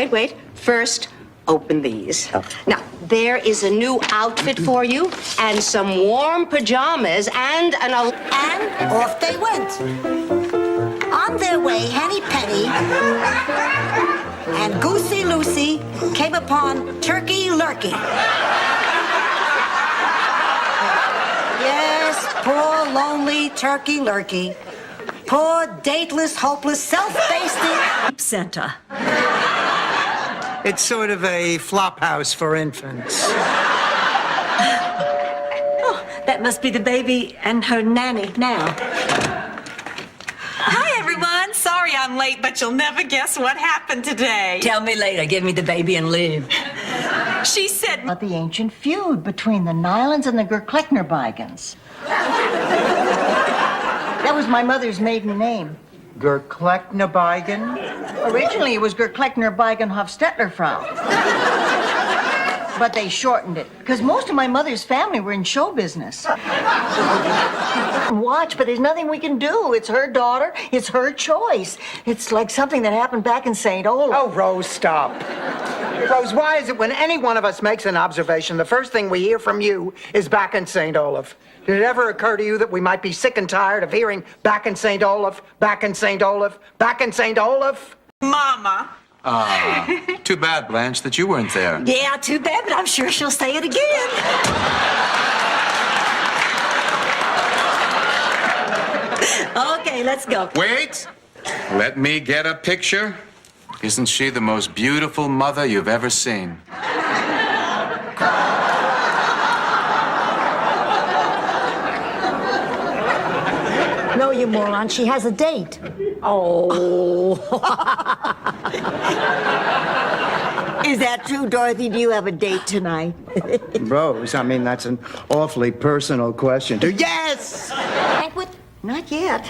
First, open these. Now, there is a new outfit for you, and some warm pajamas, and And off they went. On their way, Henny Penny and Goosey Lucy came upon Turkey Lurkey. Yes, poor, lonely Turkey Lurkey. Poor, dateless, hopeless, self-basting Center. It's sort of a flop house for infants. Oh, that must be the baby and her nanny now. Hi, everyone. Sorry I'm late, but you'll never guess what happened today. Tell me later. Give me the baby and leave. She said... About the ancient feud between the Nylans and the Gerklechnerbeigens. That was my mother's maiden name. Gerklechnerbeigen? Originally, it was Gerklechnerbeigen-Hofstetler-Frau. But they shortened it, because most of my mother's family were in show business. Watch, but there's nothing we can do. It's her daughter. It's her choice. It's like something that happened back in St. Olaf. Oh, Rose, stop. Rose, why is it when any one of us makes an observation, the first thing we hear from you is back in St. Olaf? Did it ever occur to you that we might be sick and tired of hearing back in St. Olaf, back in St. Olaf, back in St. Olaf? Mama. Too bad, Blanche, that you weren't there. Yeah, too bad, but I'm sure she'll say it again. Okay, let's go. Wait! Let me get a picture. Isn't she the most beautiful mother you've ever seen? No, you moron. She has a date. Oh. Is that true, Dorothy? Do you have a date tonight? Rose, I mean, that's an awfully personal question. Yes! Banquet? Not yet.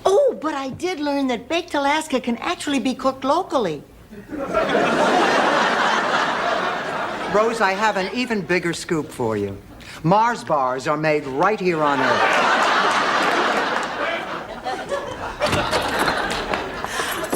Oh, but I did learn that baked Alaska can actually be cooked locally. Rose, I have an even bigger scoop for you. Mars bars are made right here on Earth.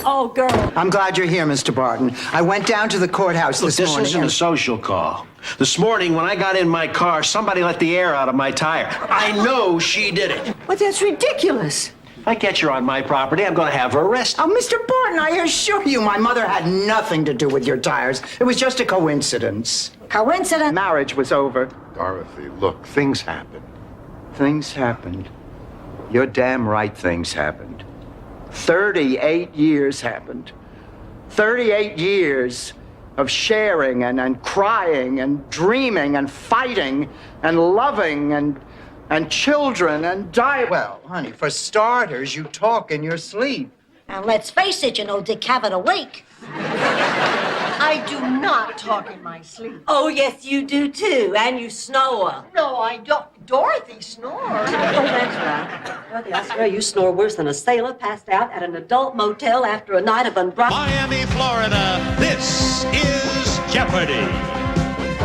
Oh, girl. I'm glad you're here, Mr. Barton. I went down to the courthouse this morning. This isn't a social call. This morning, when I got in my car, somebody let the air out of my tire. I know she did it. But that's ridiculous. If I catch her on my property, I'm going to have her arrested. Oh, Mr. Barton, I assure you, my mother had nothing to do with your tires. It was just a coincidence. Coincidence? Marriage was over. Dorothy, look, things happen. Things happened. You're damn right things happened. 38 years happened. 38 years of sharing and crying and dreaming and fighting and loving and children and dying. Well, honey, for starters, you talk in your sleep. And let's face it, you know Dick Cavett awake. I do not talk in my sleep. Oh, yes, you do too. And you snore. No, I don't. Dorothy snores. Oh, that's right. Dorothy, I swear you snore worse than a sailor passed out at an adult motel after a night of unbridled. Miami, Florida, this is Jeopardy!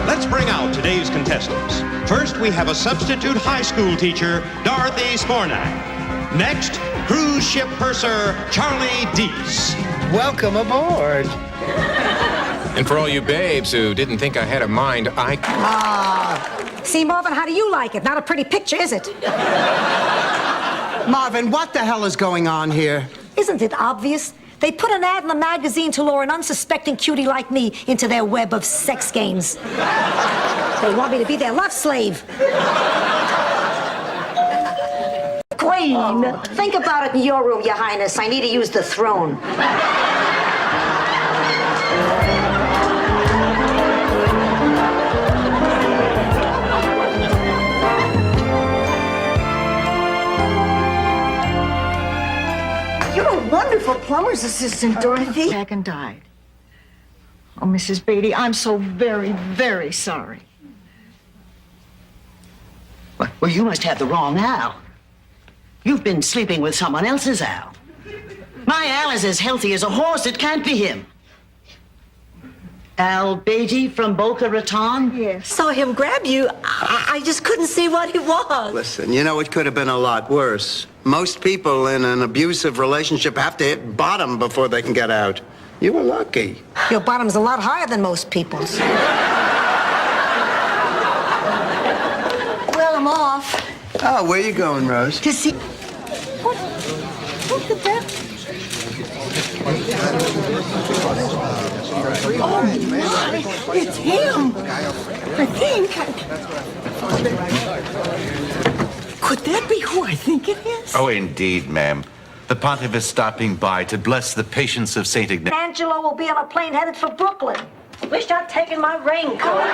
Let's bring out today's contestants. First, we have a substitute high school teacher, Dorothy Spornak. Next, cruise ship purser, Charlie Deese. Welcome aboard. And for all you babes who didn't think I had a mind, See, Marvin, how do you like it? Not a pretty picture, is it? Marvin, what the hell is going on here? Isn't it obvious? They put an ad in the magazine to lure an unsuspecting cutie like me into their web of sex games. They want me to be their love slave. Queen, think about it in your room, Your Highness. I need to use the throne. You're a wonderful plumber's assistant, Dorothy. Jack and died. Oh, Mrs. Beatty, I'm so very, very sorry. Well, you must have the wrong Al. You've been sleeping with someone else's Al. My Al is as healthy as a horse. It can't be him. Al Beatty from Boca Raton? Yes. Saw him grab you. I just couldn't see what it was. Listen, you know, it could have been a lot worse. Most people in an abusive relationship have to hit bottom before they can get out. You were lucky. Your bottom's a lot higher than most people's. Well, I'm off. Oh, where you going, Rose? To see... What did that... Oh, my. It's him. I think. Could that be who I think it is? Oh, indeed, ma'am. The pontiff is stopping by to bless the patience of St. Ignatius. Angelo will be on a plane headed for Brooklyn. Wish I'd taken my raincoat.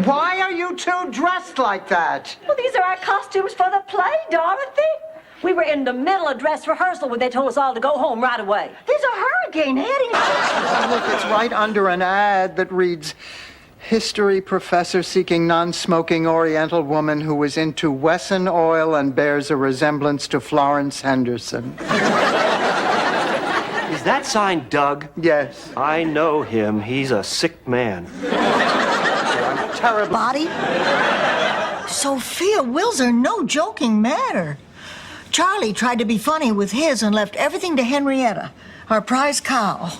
Why are you two dressed like that? Well, these are our costumes for the play, Dorothy. We were in the middle of dress rehearsal when they told us all to go home right away. There's a hurricane heading. Look, it's right under an ad that reads, History professor seeking non-smoking Oriental woman who was into Wesson oil and bears a resemblance to Florence Henderson. Is that signed Doug? Yes. I know him. He's a sick man. Terrible. Body? Sophia, wills are no joking matter. Charlie tried to be funny with his and left everything to Henrietta, our prize cow.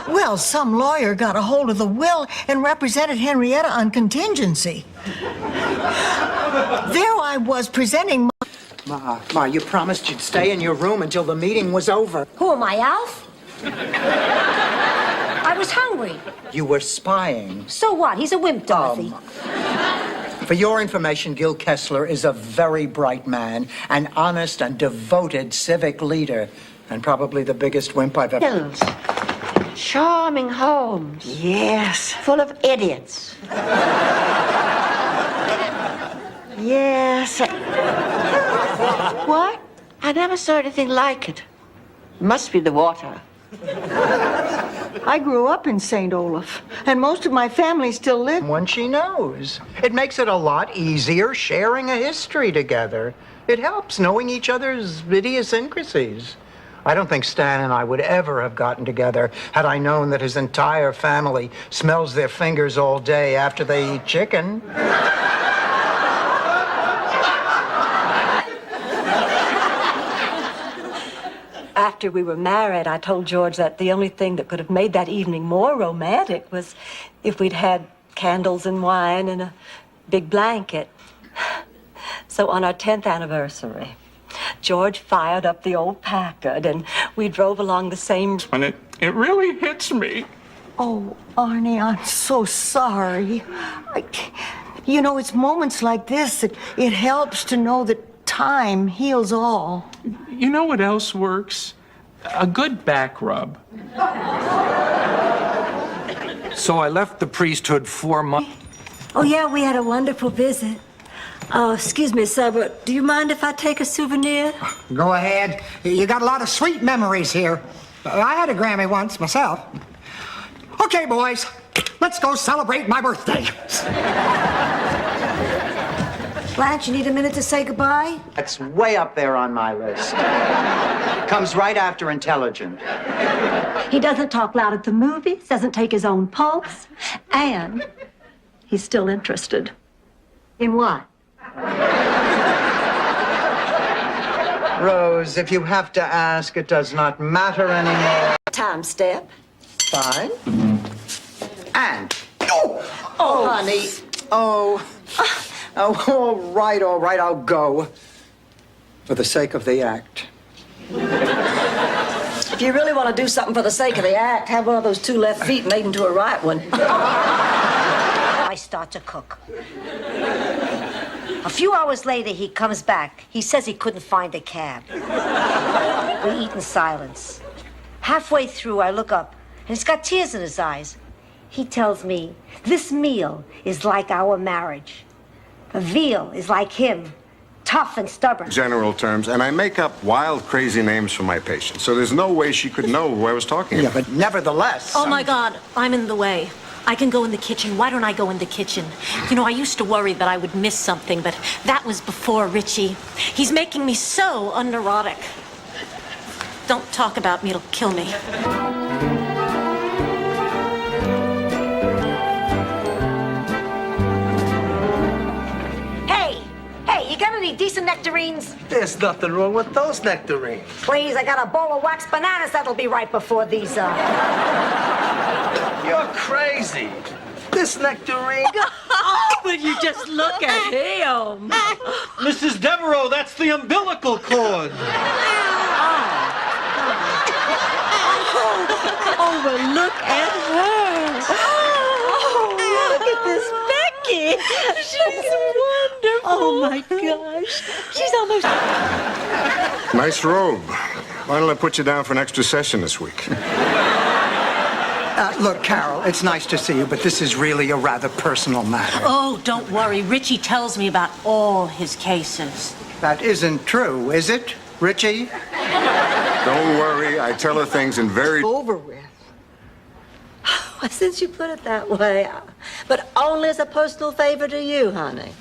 Well, some lawyer got a hold of the will and represented Henrietta on contingency. There I was presenting Ma, you promised you'd stay in your room until the meeting was over. Who am I, Alf? I was hungry. You were spying. So what? He's a wimp, Dorothy. For your information, Gil Kessler is a very bright man, an honest and devoted civic leader, and probably the biggest wimp I've ever... Charming homes. Yes. Full of idiots. Yes. What? I never saw anything like it. Must be the water. I grew up in St. Olaf, and most of my family still live. One she knows. It makes it a lot easier sharing a history together. It helps knowing each other's idiosyncrasies. I don't think Stan and I would ever have gotten together had I known that his entire family smells their fingers all day after they eat chicken. After we were married, I told George that the only thing that could have made that evening more romantic was if we'd had candles and wine and a big blanket. So on our 10th anniversary, George fired up the old Packard and we drove along the same... And it really hits me. Oh, Arnie, I'm so sorry. You know, it's moments like this that it helps to know that time heals all. You know what else works? A good back rub. So I left the priesthood 4 months. Oh, yeah, we had a wonderful visit. Oh, excuse me, sir, but do you mind if I take a souvenir? Go ahead. You got a lot of sweet memories here. I had a Grammy once myself. Okay, boys, let's go celebrate my birthday. Blanche, you need a minute to say goodbye? That's way up there on my list. Comes right after intelligent. He doesn't talk loud at the movies, doesn't take his own pulse, and he's still interested. In what? Rose, if you have to ask, it does not matter anymore. Time step. Fine. And. Oh, honey. Oh, all right, I'll go. For the sake of the act. If you really want to do something for the sake of the act, have one of those 2 left feet made into a right one. I start to cook. A few hours later, he comes back. He says he couldn't find a cab. We eat in silence. Halfway through, I look up, and he's got tears in his eyes. He tells me, this meal is like our marriage. The veal is like him, tough and stubborn. General terms, and I make up wild, crazy names for my patients, so there's no way she could know who I was talking about. Yeah, but nevertheless... Oh, my God, I'm in the way. I can go in the kitchen. Why don't I go in the kitchen? You know, I used to worry that I would miss something, but that was before Richie. He's making me so unerotic. Don't talk about me, it'll kill me. Hey, you got any decent nectarines? There's nothing wrong with those nectarines. Please, I got a bowl of waxed bananas that'll be right before these, You're crazy. This nectarine. Oh, but you just look at him. Mrs. Devereaux, that's the umbilical cord. Oh, but look at her. Oh, look at this Becky. She's wonderful. Oh, my gosh. She's almost... Nice robe. Why don't I put you down for an extra session this week? Look, Carol, it's nice to see you, but this is really a rather personal matter. Oh, don't worry. Richie tells me about all his cases. That isn't true, is it, Richie? Don't worry, I tell her things in very... Over with. Well, since you put it that way, but only as a personal favor to you, honey.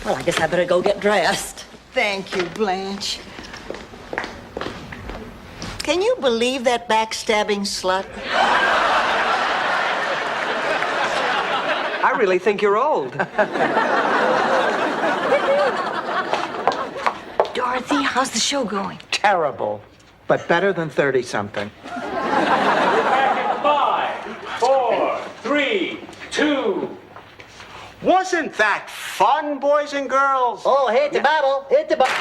Well, I guess I better go get dressed. Thank you, Blanche. Can you believe that backstabbing slut? I really think you're old. Dorothy, how's the show going? Terrible, but better than 30-something. 5, 4, 3, 2. Wasn't that fun, boys and girls? Oh, hit the bubble, hit the bubble.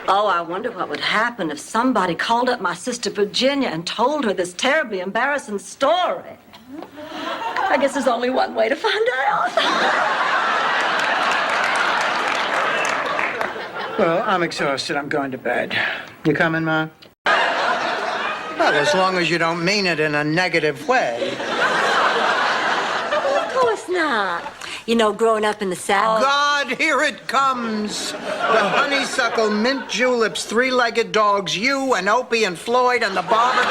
Oh, I wonder what would happen if somebody called up my sister Virginia and told her this terribly embarrassing story. I guess there's only one way to find out. Well, I'm exhausted. I'm going to bed. You coming, Ma? Well, as long as you don't mean it in a negative way. Of course not. You know, growing up in the South. God, here it comes. The honeysuckle, mint juleps, three-legged dogs, you and Opie and Floyd and the barber.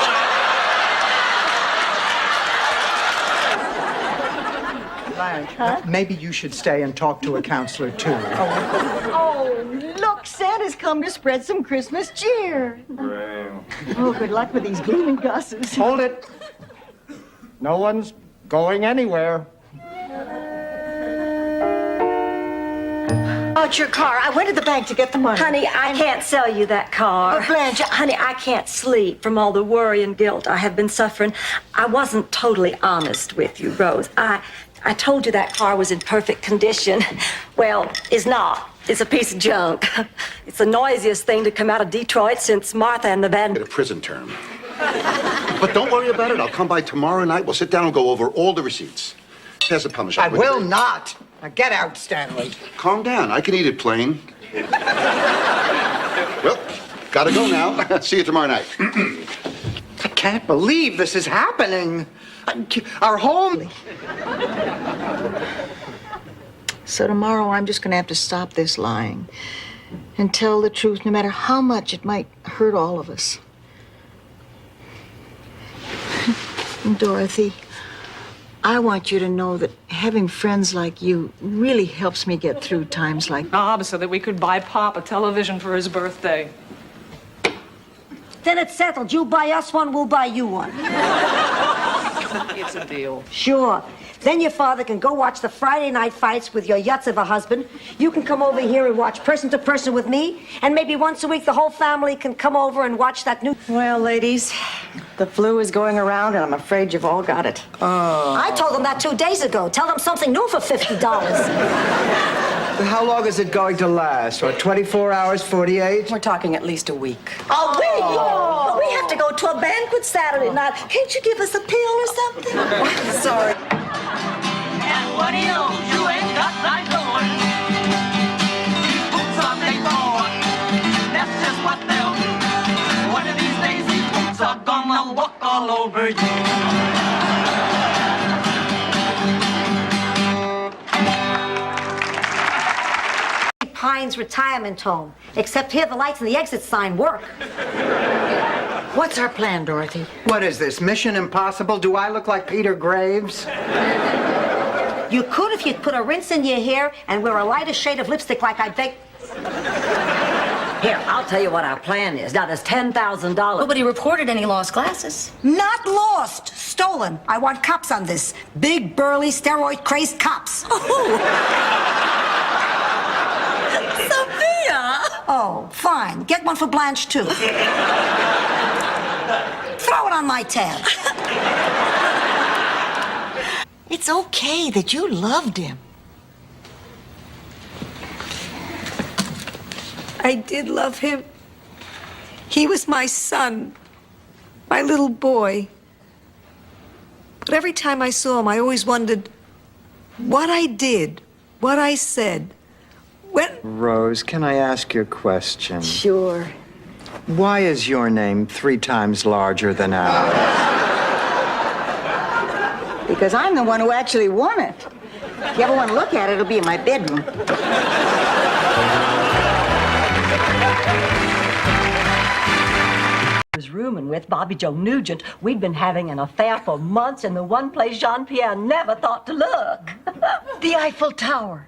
Blanche, maybe you should stay and talk to a counselor, too. Oh, look, Santa's come to spread some Christmas cheer. Oh, good luck with these blooming gusses. Hold it. No one's going anywhere. About your car. I went to the bank to get the money. Honey, I can't sell you that car. But Blanche, Honey, I can't sleep from all the worry and guilt I have been suffering. I wasn't totally honest with you, Rose. I told you that car was in perfect condition. Well, it's not. It's a piece of junk. It's the noisiest thing to come out of Detroit since Martha and the band. Get a prison term. But don't worry about it. I'll come by tomorrow night. We'll sit down and go over all the receipts. Pass the Parmesan. I will not. Now get out, Stanley. Calm down. I can eat it plain. Well, gotta go now. See you tomorrow night. I can't believe this is happening. Our home. So tomorrow I'm just gonna have to stop this lying and tell the truth, no matter how much it might hurt all of us. Dorothy, I want you to know that having friends like you really helps me get through times like So that we could buy Pop a television for his birthday. Then it's settled. You buy us one, we'll buy you one. It's a deal. Sure. Then your father can go watch the Friday night fights with your yutz of a husband. You can come over here and watch Person to Person with me. And maybe once a week the whole family can come over and watch that new... Well, ladies, the flu is going around and I'm afraid you've all got it. I told them that 2 days ago. Tell them something new for $50. How long is it going to last? What, 24 hours, 48? We're talking at least a week. Oh, wait! But we have to go to a banquet Saturday night. Can't you give us a pill or something? Sorry. And what do you know? You ain't got right going. These boots are made for. That's just what they'll do. One of these days, these boots are gonna walk all over you. Pines Retirement Home. Except here the lights and the exit sign work. What's our plan, Dorothy? What is this, Mission Impossible? Do I look like Peter Graves? You could if you'd put a rinse in your hair and wear a lighter shade of lipstick like I beg... Here, I'll tell you what our plan is. Now, there's $10,000. Nobody reported any lost glasses. Not lost. Stolen. I want cops on this. Big, burly, steroid-crazed cops. Sophia! Oh, fine. Get one for Blanche, too. Throw it on my tab. It's okay that you loved him. I did love him. He was my son, my little boy. But every time I saw him, I always wondered what I did, what I said, when... Rose, can I ask you a question? Sure. Why is your name 3 times larger than ours? Because I'm the one who actually won it. If you ever want to look at it, it'll be in my bedroom. Was rooming with Bobby Joe Nugent. We'd been having an affair for months in the one place Jean-Pierre never thought to look. The Eiffel Tower.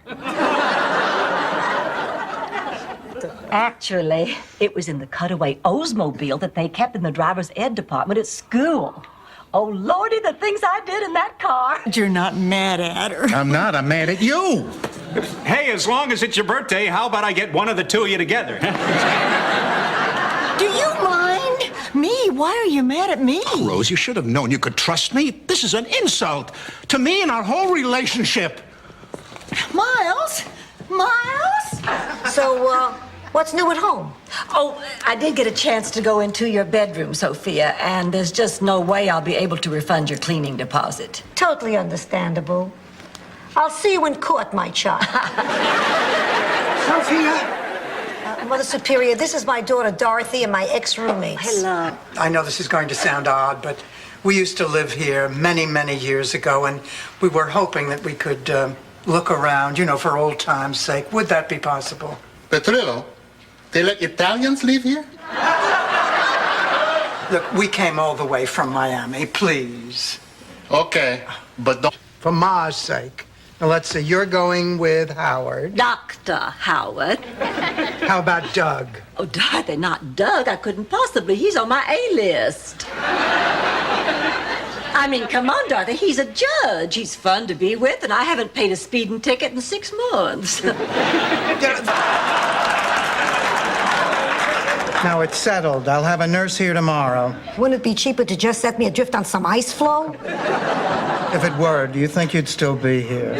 Actually, it was in the cutaway Oldsmobile that they kept in the driver's ed department at school. Oh, Lordy, the things I did in that car. You're not mad at her. I'm not. I'm mad at you. Hey, as long as it's your birthday, how about I get one of the two of you together? Do you mind? Me? Why are you mad at me? Oh, Rose, you should have known you could trust me. This is an insult to me and our whole relationship. Miles? Miles? So, what's new at home? Oh, I did get a chance to go into your bedroom, Sophia, and there's just no way I'll be able to refund your cleaning deposit. Totally understandable. I'll see you in court, my child. Sophia, Mother Superior, this is my daughter Dorothy and my ex-roommates. Hello. I know this is going to sound odd, but we used to live here many, many years ago, and we were hoping that we could look around, for old time's sake. Would that be possible? Petrillo, they let Italians live here? Look, we came all the way from Miami, please. Okay, but don't... For Ma's sake. Now, let's see, you're going with Howard. Dr. Howard. How about Doug? Oh, Dorothy, not Doug. I couldn't possibly. He's on my A-list. I mean, come on, Dorothy. He's a judge. He's fun to be with, and I haven't paid a speeding ticket in 6 months. Now it's settled. I'll have a nurse here tomorrow. Wouldn't it be cheaper to just set me adrift on some ice floe? If it were, do you think you'd still be here?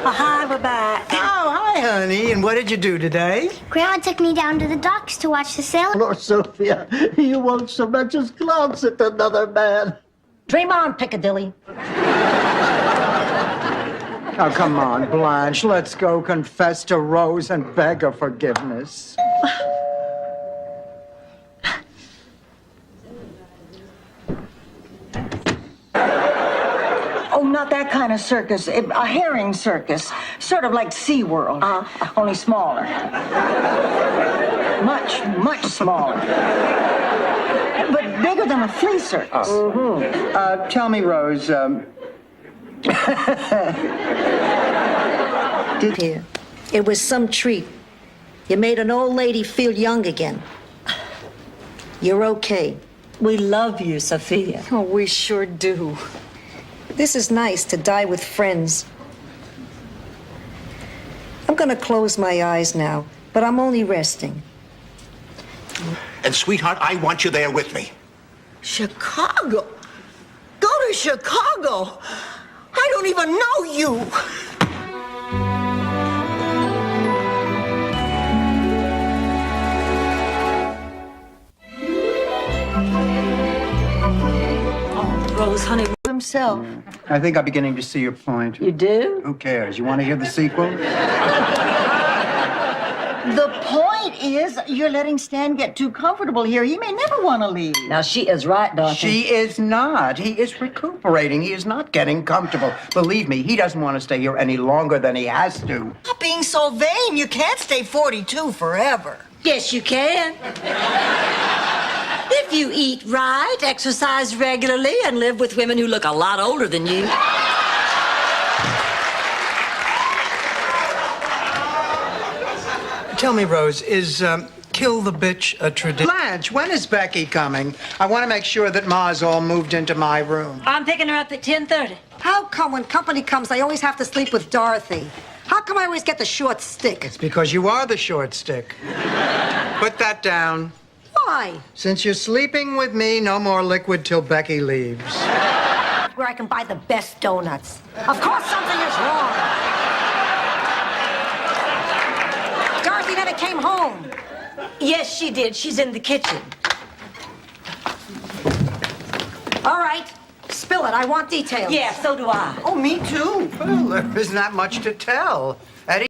Oh, hi, we're back. Oh, hi, honey. And what did you do today? Grandma took me down to the docks to watch the sailor. Lord, Sophia, you won't so much as glance at another man. Dream on, Piccadilly. Oh, come on, Blanche. Let's go confess to Rose and beg her forgiveness. Oh, not that kind of circus. A herring circus. Sort of like SeaWorld. Only smaller. Much, much smaller. But bigger than a flea circus. Tell me, Rose, Here. It was some treat. You made an old lady feel young again. You're okay. We love you, Sophia. Oh, we sure do. This is nice to die with friends. I'm gonna close my eyes now, but I'm only resting. And, sweetheart, I want you there with me. Chicago? Go to Chicago? I don't even know you. Rose, honey. Himself. I think I'm beginning to see your point. You do? Who cares? You want to hear the sequel? The point is, you're letting Stan get too comfortable here. He may never want to leave. Now, she is right, Dorothy. She is not. He is recuperating. He is not getting comfortable. Believe me, he doesn't want to stay here any longer than he has to. Stop being so vain. You can't stay 42 forever. Yes, you can. If you eat right, exercise regularly, and live with women who look a lot older than you. Tell me, Rose, is kill the bitch a tradition? Blanche, when is Becky coming? I want to make sure that Ma's all moved into my room. I'm picking her up at 10:30. How come when company comes, I always have to sleep with Dorothy? How come I always get the short stick? It's because you are the short stick. Put that down. Why? Since you're sleeping with me, no more liquid till Becky leaves. Where I can buy the best donuts. Of course something is wrong. Dorothy never came home. Yes, she did. She's in the kitchen. All right, spill it. I want details. Yeah, so do I. Oh, me too. Well, there isn't that much to tell.